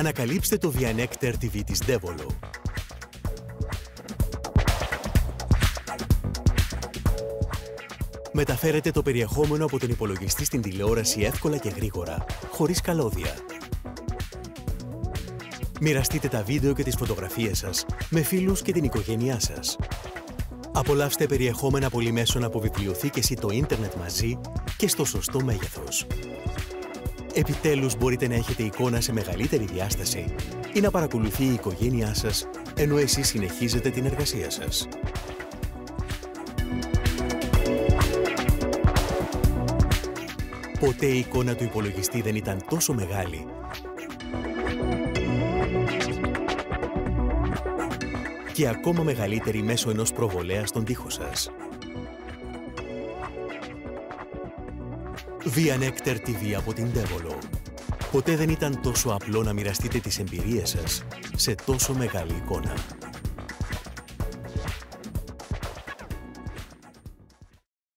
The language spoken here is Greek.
Ανακαλύψτε το ViaNectar TV της Devolo. Μεταφέρετε το περιεχόμενο από τον υπολογιστή στην τηλεόραση εύκολα και γρήγορα, χωρίς καλώδια. Μοιραστείτε τα βίντεο και τις φωτογραφίες σας με φίλους και την οικογένειά σας. Απολαύστε περιεχόμενα πολυμέσων από βιβλιοθήκες ή το ίντερνετ μαζί και στο σωστό μέγεθος. Επιτέλους μπορείτε να έχετε εικόνα σε μεγαλύτερη διάσταση ή να παρακολουθεί η οικογένειά σας ενώ εσείς συνεχίζετε την εργασία σας. Ποτέ η εικόνα του υπολογιστή δεν ήταν τόσο μεγάλη και ακόμα μεγαλύτερη μέσω ενός προβολέα στον τοίχο σας. ViaNectar TV από την Devolo. Ποτέ δεν ήταν τόσο απλό να μοιραστείτε τις εμπειρίες σας σε τόσο μεγάλη εικόνα.